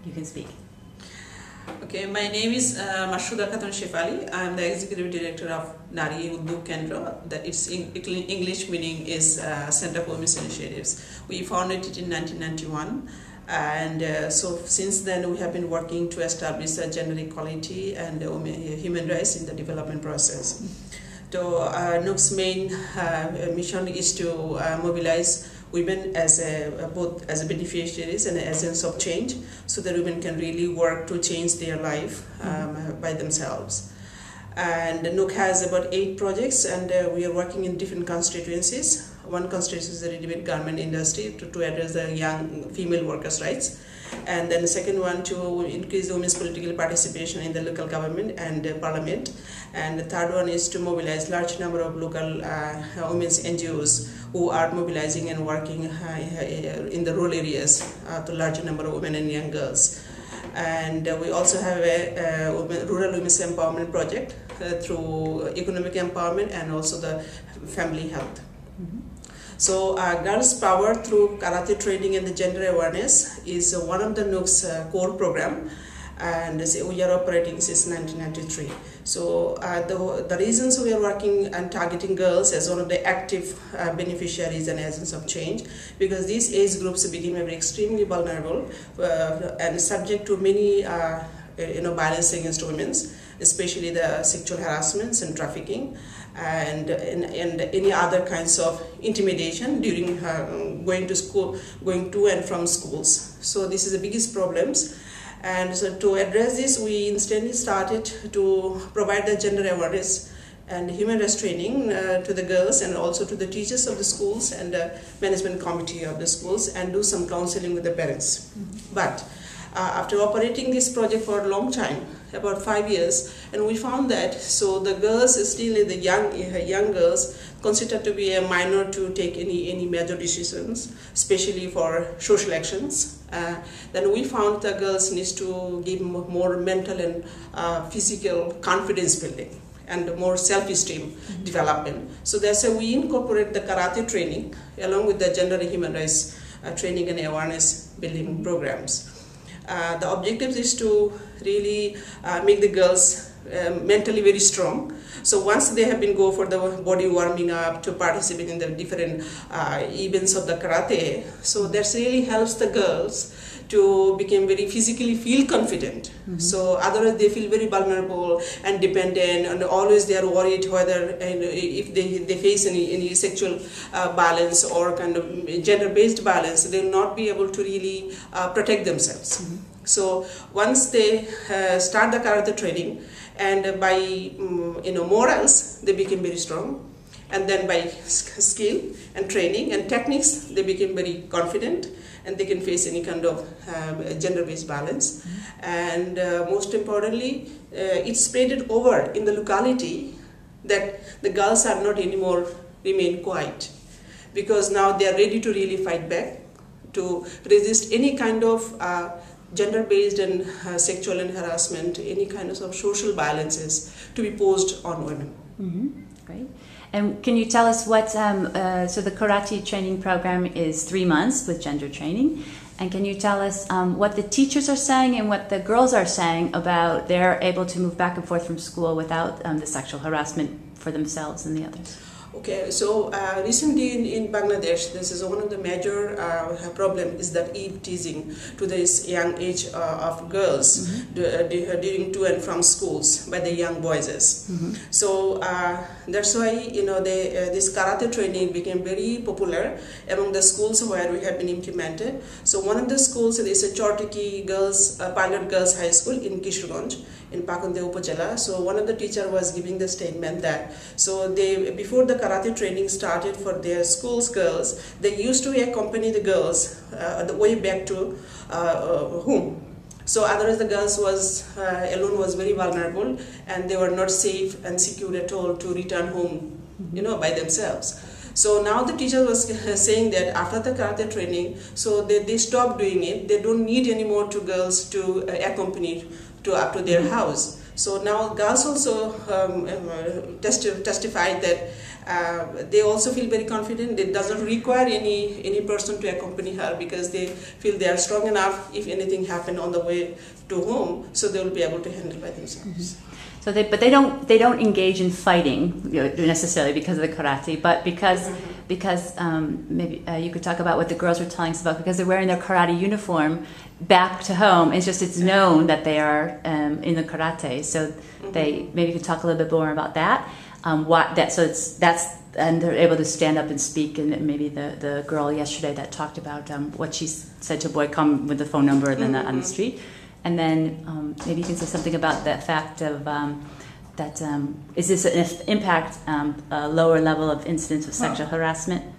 you can speak. Okay, my name is Mashuda Khatun Shefali. I am the Executive Director of NUK.MP4. That its English meaning is Center for Women's Initiatives. We founded it in 1991, and so since then we have been working to establish gender equality and human rights in the development process. So NUK's main mission is to mobilize women as both as beneficiaries and agents of change, so that women can really work to change their life by themselves. And NUK has about 8 projects, and we are working in different constituencies. One constituency is the ready-made garment industry to address the young female workers' rights. And then the second one to increase women's political participation in the local government and parliament. And the third one is to mobilize large number of local women's NGOs who are mobilizing and working in the rural areas to larger number of women and young girls. And we also have a rural women's empowerment project through economic empowerment and also the family health. So Girls Power through karate training and the gender awareness is one of the NUK's core program, and we are operating since 1993. So the reasons we are working and targeting girls as one of the active beneficiaries and agents of change, because these age groups became extremely vulnerable and subject to many violence against women, especially the sexual harassments and trafficking, and any other kinds of intimidation during going to school, going to and from schools. So this is the biggest problems. And so to address this, we instantly started to provide the gender awareness and human rights training to the girls and also to the teachers of the schools and the management committee of the schools, and do some counseling with the parents. But after operating this project for a long time, about 5 years, and we found that so the girls, still the young girls, considered to be a minor to take any major decisions, especially for social actions. Then we found the girls needs to give more mental and physical confidence building and more self-esteem development. So that's why we incorporate the karate training along with the gender and human rights training and awareness building programs. The objective is to really make the girls mentally very strong. So once they have been go for the body warming up to participate in the different events of the karate, so that really helps the girls to become very physically feel confident. So otherwise they feel very vulnerable and dependent, and always they are worried whether if they face any sexual violence or kind of gender-based violence, they will not be able to really protect themselves. So once they start the karate training, and by morals they became very strong, and then by skill and training and techniques they became very confident, and they can face any kind of gender-based violence. And most importantly, it spread it over in the locality that the girls are not anymore remain quiet, because now they are ready to really fight back, to resist any kind of gender-based and sexual and harassment, any kind of social violences to be posed on women. Great. And can you tell us what, so the karate training program is 3 months with gender training, and can you tell us what the teachers are saying and what the girls are saying about they're able to move back and forth from school without the sexual harassment for themselves and the others? Okay, so recently in Bangladesh, this is one of the major problem is that eve teasing to this young age of girls during to and from schools by the young boys. So that's why this karate training became very popular among the schools where we have been implemented. So one of the schools is a Chortiki Girls Pilot Girls High School in Kishorganj in Pakunde Upazila. So one of the teacher was giving the statement that so they before the karate training started for their schools girls, they used to accompany the girls the way back to home. So otherwise the girls was alone was very vulnerable, and they were not safe and secure at all to return home, by themselves. So now the teacher was saying that after the karate training, so they stopped doing it. They don't need anymore to girls to accompany up to their house. So now girls also testified that they also feel very confident. It doesn't require any person to accompany her, because they feel they are strong enough if anything happened on the way to home, so they will be able to handle by themselves. So but they don't engage in fighting, necessarily because of the karate, but because maybe you could talk about what the girls were telling us about, because they're wearing their karate uniform back to home. It's known that they are in the karate, so they maybe you could talk a little bit more about that. And they're able to stand up and speak. And maybe the girl yesterday that talked about what she said to a boy, come with the phone number and then on the street. And then maybe you can say something about the fact of is this an impact a lower level of incidents of sexual harassment?